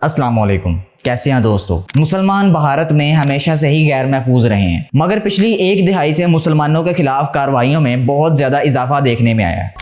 अस्सलाम वालेकुम। कैसे हैं दोस्तों। मुसलमान भारत में हमेशा से ही गैर महफूज रहे हैं, मगर पिछली एक दिहाई से मुसलमानों के खिलाफ कार्रवाइयों में बहुत ज़्यादा इजाफा देखने में आया है।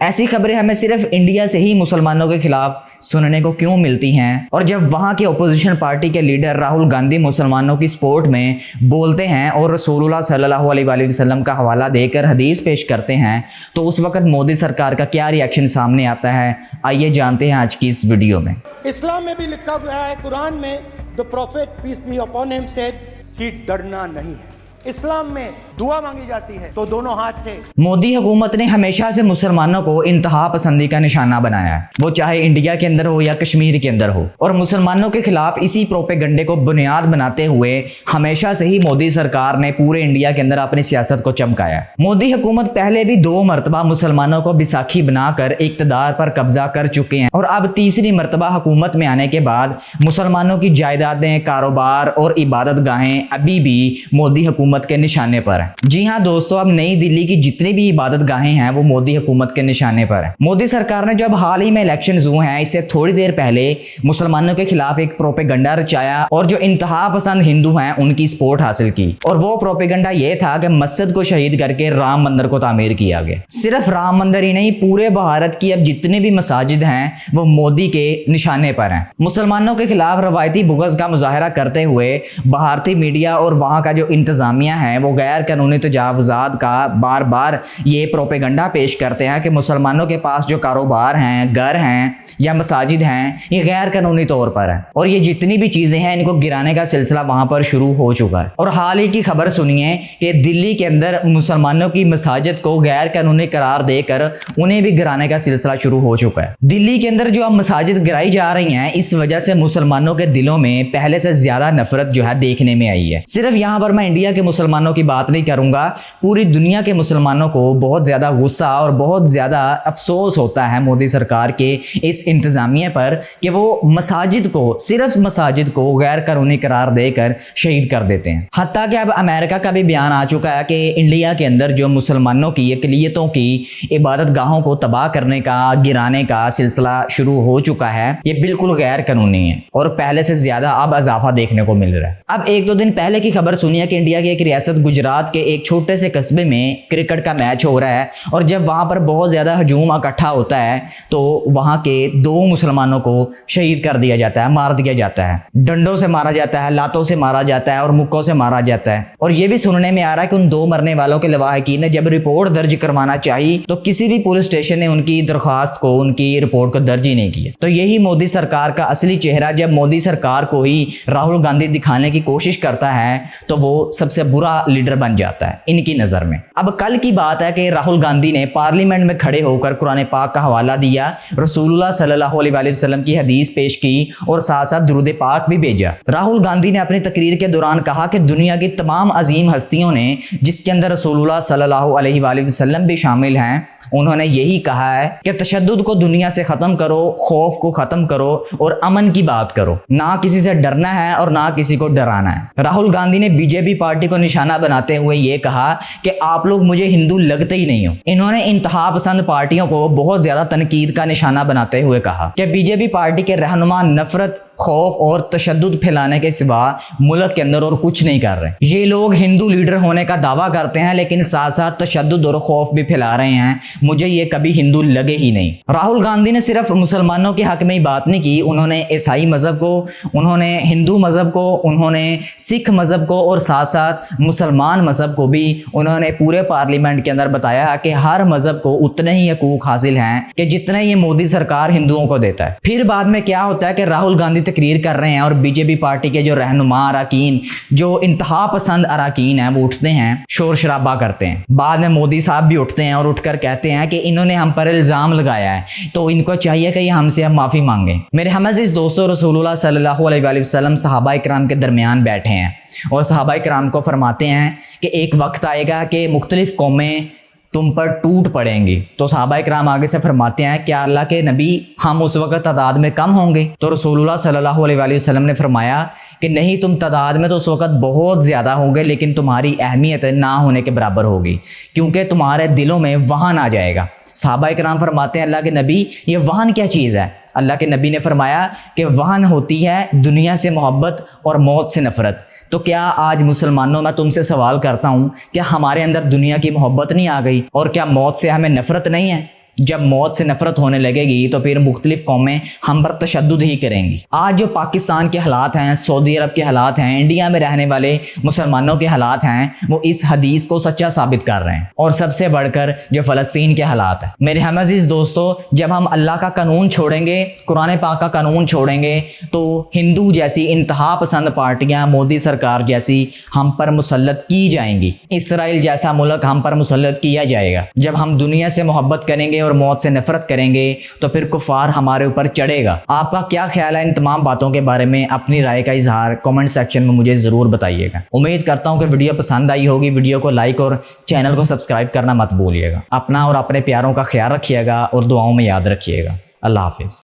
ऐसी खबरें हमें सिर्फ इंडिया से ही मुसलमानों के खिलाफ सुनने को क्यों मिलती हैं? और जब वहाँ के अपोजिशन पार्टी के लीडर राहुल गांधी मुसलमानों की सपोर्ट में बोलते हैं और रसूलुल्लाह सल्लल्लाहु अलैहि वसल्लम का हवाला देकर हदीस पेश करते हैं, तो उस वक्त मोदी सरकार का क्या रिएक्शन सामने आता है, आइए जानते हैं आज की इस वीडियो में। इस्लाम में भी लिखा गया है, कुरान में, the prophet peace be upon him said कि डरना नहीं है। इस्लाम में दुआ मांगी जाती है तो दोनों हाथ से। मोदी हुकूमत ने हमेशा से मुसलमानों को इंतहा पसंदी का निशाना बनाया है, वो चाहे इंडिया के अंदर हो या कश्मीर के अंदर हो, और मुसलमानों के खिलाफ इसी प्रोपेगंडे को बुनियाद बनाते हुए हमेशा से ही मोदी सरकार ने पूरे इंडिया के अंदर अपनी सियासत को चमकाया। मोदी हुकूमत पहले भी 2 मरतबा मुसलमानों को बिसाखी बनाकर इक्तदार पर कब्जा कर चुके हैं, और अब तीसरी मरतबा हुकूमत में आने के बाद मुसलमानों की जायदादें, कारोबार और इबादत गाहें अभी भी मोदी हुकूमत के निशाने पर है। जी हाँ दोस्तों, अब नई दिल्ली की जितनी भी इबादत गाहें हैं वो मोदी हुकूमत के निशाने पर है। मोदी सरकार ने जब हाल ही में इलेक्शन हुए हैं, इससे थोड़ी देर पहले मुसलमानों के खिलाफ एक प्रोपेगंडा रचाया और जो इंतहा पसंद हिंदू हैं उनकी सपोर्ट हासिल की, और वो प्रोपेगंडा ये था कि मस्जिद को शहीद करके राम मंदिर को तामीर किया गया। सिर्फ राम मंदिर ही नहीं, पूरे भारत की अब जितने भी मसाजिद हैं वो मोदी के निशाने पर हैं। मुसलमानों के खिलाफ रवायती बुग़्ज़ का मुजाहरा करते हुए भारतीय मीडिया और वहाँ का जो इंतजामिया है वो गैर कानूनी तजावुज़ात का बार बार ये प्रोपेगंडा पेश करते हैं कि मुसलमानों के पास जो कारोबार हैं, घर हैं या मसाजिद हैं, ये गैर कानूनी तौर पर है, और ये जितनी भी चीज़ें हैं इनको गिराने का सिलसिला वहाँ पर शुरू हो चुका है। और हाल ही की खबर सुनिए कि दिल्ली के अंदर मुसलमानों की मसाजिद को गैर कानूनी करार देकर उन्हें भी गिराने का सिलसिला शुरू हो चुका है। दिल्ली के अंदर जो अब मसाजिद गिराई जा रही हैं, इस वजह से मुसलमानों के दिलों में पहले से ज़्यादा नफरत जो है देखने में आई है। सिर्फ यहाँ पर मैं इंडिया के मुसलमानों की बात नहीं करूंगा, पूरी दुनिया के मुसलमानों को बहुत ज़्यादा गुस्सा और बहुत ज़्यादा अफसोस होता है मोदी सरकार के इस इंतज़ामिया पर कि वो मसाजिद को, सिर्फ मसाजिद को गैर कानूनी करार देकर शहीद कर देते हैं। हत्ता कि अब अमेरिका का भी बयान आ चुका है कि इंडिया के अंदर जो मुसलमानों की अक़लियतों की इबादत गाहों को तबाह करने का, गिराने का सिलसिला शुरू हो चुका है, ये बिल्कुल गैर कानूनी है और पहले से ज़्यादा अब इजाफा देखने को मिल रहा है। अब 1-2 दिन पहले की खबर सुनिए कि इंडिया की एक रियासत गुजरात के एक छोटे से कस्बे में क्रिकेट का मैच हो रहा है, और जब वहां पर बहुत ज्यादा हजूम इकट्ठा होता है तो वहां के 2 मुसलमानों को शहीद कर दिया जाता है, मार दिया जाता है। डंडों से मारा जाता है, लातों से मारा जाता है और मुक्कों से मारा जाता है। और यह भी सुनने में आ रहा है कि उन 2 मरने वालों के लवाहकीन ने जब रिपोर्ट दर्ज करवाना चाहिए तो किसी भी पुलिस स्टेशन ने उनकी दरख्वास्त को, उनकी रिपोर्ट को दर्ज ही नहीं किया। तो यही मोदी सरकार का असली चेहरा, जब मोदी सरकार को ही राहुल गांधी दिखाने की कोशिश करता है तो वो सबसे बुरा लीडर बन जाता है इनकी नजर में। अब कल की बात है कि राहुल गांधी ने पार्लियामेंट में खड़े होकर कुरान पाक का हवाला दिया, रसूलुल्लाह सल्लल्लाहु अलैहि वसल्लम की हदीस पेश की और साथ साथ दुरूद पाक भी भेजा। राहुल गांधी ने अपनी तकरीर के दौरान कहा कि दुनिया की तमाम अजीम हस्तियों ने, जिसके अंदर रसूलुल्लाह सल्लल्लाहु अलैहि वसल्लम भी शामिल हैं, उन्होंने यही कहा है कि तशद्दुद को दुनिया से खत्म करो, खौफ को खत्म करो और अमन की बात करो। ना किसी से डरना है और ना किसी को डराना है। राहुल गांधी ने बीजेपी पार्टी को निशाना बनाते हुए ये कहा कि आप लोग मुझे हिंदू लगते ही नहीं हो। इन्होंने इंतहा पसंद पार्टियों को बहुत ज्यादा तनकीद का निशाना बनाते हुए कहा कि बीजेपी पार्टी के रहनुमा नफरत, खौफ और तशद्दुद फैलाने के सिवा मुल्क के अंदर और कुछ नहीं कर रहे। ये लोग हिंदू लीडर होने का दावा करते हैं लेकिन साथ साथ तशद्दुद और खौफ भी फैला रहे हैं। मुझे ये कभी हिंदू लगे ही नहीं। राहुल गांधी ने सिर्फ मुसलमानों के हक में ही बात नहीं की, उन्होंने ईसाई मजहब को, उन्होंने हिंदू मजहब को, उन्होंने सिख मजहब को और साथ साथ मुसलमान मजहब को भी उन्होंने पूरे पार्लियामेंट के अंदर बताया कि हर मजहब को उतने ही हकूक हासिल हैं कि जितने ये मोदी सरकार हिंदुओं को देता है। फिर बाद में क्या होता है कि राहुल गांधी तकरीर कर रहे हैं और बीजेपी पार्टी के जो रहनुमा अरकान, जो इंतहा पसंद अरकान हैं, वो उठते हैं, शोर शराबा करते हैं। बाद में मोदी साहब भी उठते हैं और उठकर कहते हैं कि इन्होंने हम पर इल्जाम लगाया है तो इनको चाहिए कि ये हमसे हम माफी मांगे। मेरे हमअज़ीज़ दोस्तों, रसूलुल्लाह सल्लल्लाहु अलैहि वसल्लम सहाबा इकराम के दरमियान बैठे हैं और सहाबा इकराम को फरमाते हैं कि एक वक्त आएगा कि मुख्तलिफ कौमें तुम पर टूट पड़ेंगी। तो सहाबा इकराम आगे से फरमाते हैं, क्या अल्लाह के नबी हम उस वक्त तादाद में कम होंगे? तो रसूलुल्लाह सल्लल्लाहु अलैहि वसल्लम ने फरमाया कि नहीं, तुम तादाद में तो उस वक्त बहुत ज़्यादा होंगे, लेकिन तुम्हारी अहमियत ना होने के बराबर होगी, क्योंकि तुम्हारे दिलों में वहन आ जाएगा। सहाबा इकराम फरमाते हैं, अल्लाह के नबी ये वहन क्या चीज़ है? अल्लाह के नबी ने फरमाया कि वहन होती है दुनिया से मोहब्बत और मौत से नफ़रत। तो क्या आज मुसलमानों, मैं तुमसे सवाल करता हूँ, क्या हमारे अंदर दुनिया की मोहब्बत नहीं आ गई? और क्या मौत से हमें नफ़रत नहीं है? जब मौत से नफ़रत होने लगेगी तो फिर मुख्तलिफ कौमें हम पर तशद्दुद ही करेंगी। आज जो पाकिस्तान के हालात हैं, सऊदी अरब के हालात हैं, इंडिया में रहने वाले मुसलमानों के हालात हैं, वो इस हदीस को सच्चा साबित कर रहे हैं। और सबसे बढ़कर जो फ़लस्तीन के हालात हैं। मेरे हम अज़ीज़ दोस्तों, जब हम अल्लाह का कानून छोड़ेंगे, कुरान पाक का कानून छोड़ेंगे, तो हिंदू जैसी इंतहा पसंद पार्टियाँ, मोदी सरकार जैसी हम पर मुसल्लत की जाएंगी। इसराइल जैसा मुल्क हम पर मुसल्लत किया जाएगा। जब हम दुनिया से मोहब्बत करेंगे और मौत से नफरत करेंगे तो फिर कुफार हमारे ऊपर चढ़ेगा। आपका क्या ख्याल है इन तमाम बातों के बारे में? अपनी राय का इजहार कमेंट सेक्शन में मुझे ज़रूर बताइएगा। उम्मीद करता हूँ कि वीडियो पसंद आई होगी। वीडियो को लाइक और चैनल को सब्सक्राइब करना मत भूलिएगा। अपना और अपने प्यारों का ख्याल रखिएगा और दुआओं में याद रखिएगा। अल्लाह हाफिज़।